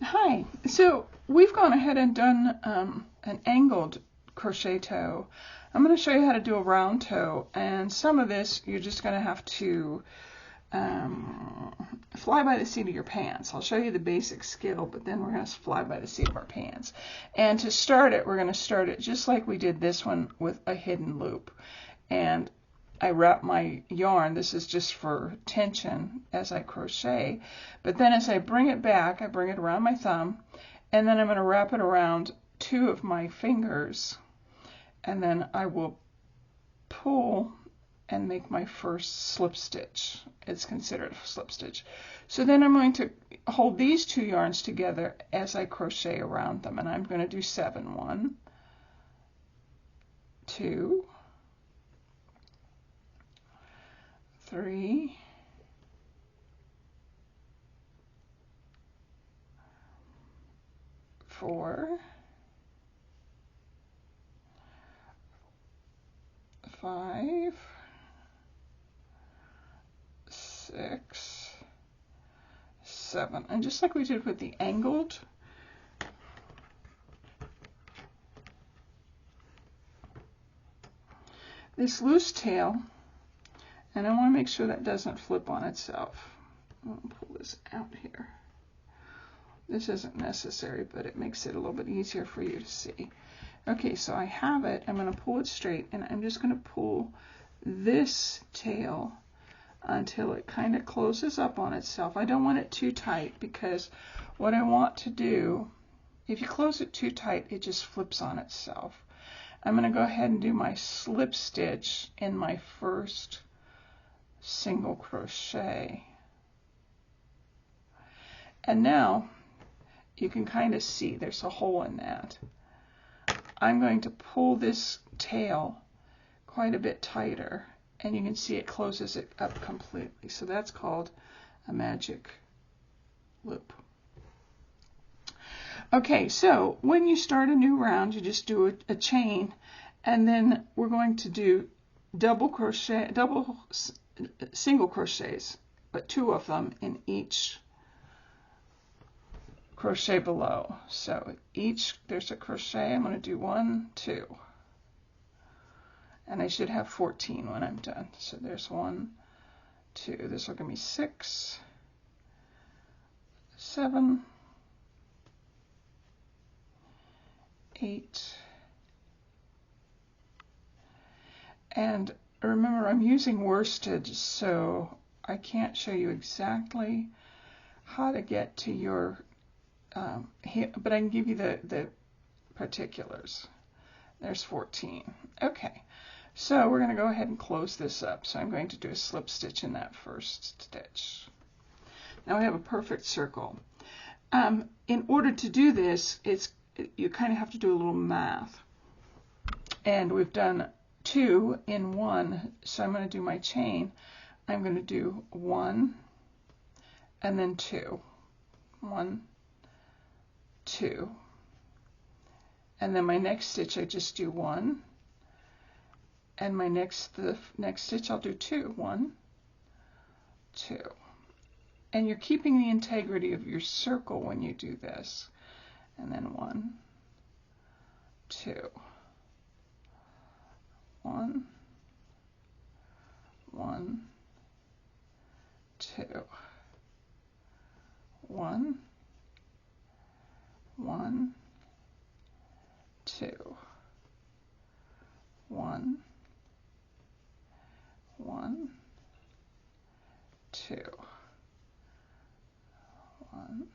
Hi, so we've gone ahead and done an angled crochet toe. I'm going to show you how to do a round toe, and some of this you're just going to have to fly by the seat of your pants. I'll show you the basic skill, but then we're going to fly by the seat of our pants. And to start it, we're going to start it just like we did this one with a hidden loop. And I wrap my yarn, this is just for tension as I crochet, but then as I bring it back, I bring it around my thumb, and then I'm going to wrap it around two of my fingers, and then I will pull and make my first slip stitch. It's considered a slip stitch. So then I'm going to hold these two yarns together as I crochet around them, and I'm going to do 7. 1, 2, 3, 4, 5, 6, 7. And just like we did with the angled, this loose tail, and I want to make sure that doesn't flip on itself. I'll pull this out here. This isn't necessary, but it makes it a little bit easier for you to see. Okay, so I have it. I'm going to pull it straight, and I'm just going to pull this tail until it kind of closes up on itself. I don't want it too tight, because what I want to do, if you close it too tight, it just flips on itself. I'm going to go ahead and do my slip stitch in my first single crochet. And now you can kind of see there's a hole in that. I'm going to pull this tail quite a bit tighter, and you can see it closes it up completely. So that's called a magic loop. Okay, so when you start a new round, you just do a chain, and then we're going to do single crochets, but 2 of them in each crochet below. So there's a crochet. I'm going to do 1, 2, and I should have 14 when I'm done. So there's 1, 2. This will give me 6, 7, 8, and remember, I'm using worsted, so I can't show you exactly how to get to your but I can give you the particulars. There's 14. Okay, so we're going to go ahead and close this up. So I'm going to do a slip stitch in that first stitch. Now I have a perfect circle. In order to do this, you kind of have to do a little math. And we've done 2 in 1, so I'm going to do my chain. I'm going to do 1 and then 2. 1, 2, and then my next stitch I just do 1, and the next stitch I'll do 2. 1, 2, and you're keeping the integrity of your circle when you do this. And then 1, 2, 1, 1, 2, 1, 1, 2, 1, 1, 2, 1,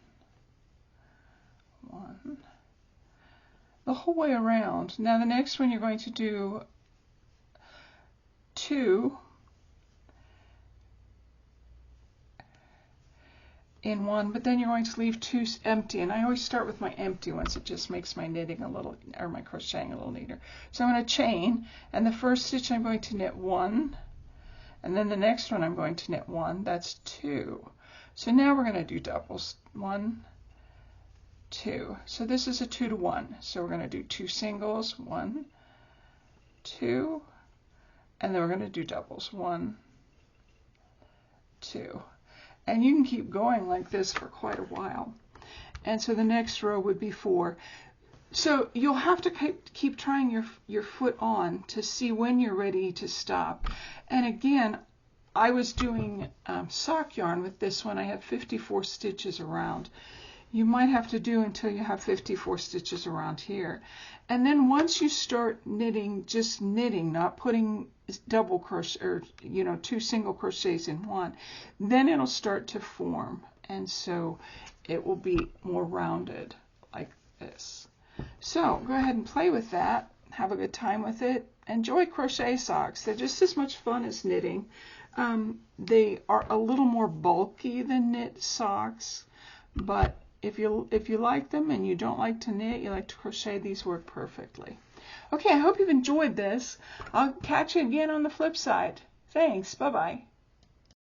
1, the whole way around. Now the next one you're going to do 2 in 1, but then you're going to leave 2 empty, and I always start with my empty ones. It just makes my knitting a little, or my crocheting a little neater. So I'm going to chain, and the first stitch I'm going to knit 1, and then the next one I'm going to knit 1. That's 2. So now we're going to do doubles. 1, 2. So this is a 2 to 1. So we're going to do 2 singles, 1, 2, and then we're going to do doubles. 1, 2. And you can keep going like this for quite a while. and so the next row would be 4. So you'll have to keep trying your foot on to see when you're ready to stop. And again, I was doing sock yarn with this one. I have 54 stitches around. You might have to do until you have 54 stitches around here. And then once you start knitting, just knitting, not putting double crochet or 2 single crochets in one, then it'll start to form, and so it will be more rounded like this. So go ahead and play with that. Have a good time with it. Enjoy crochet socks. They're just as much fun as knitting. They are a little more bulky than knit socks, but if you like them and you don't like to knit, you like to crochet, these work perfectly. Okay, I hope you've enjoyed this. I'll catch you again on the flip side. Thanks. Bye-bye.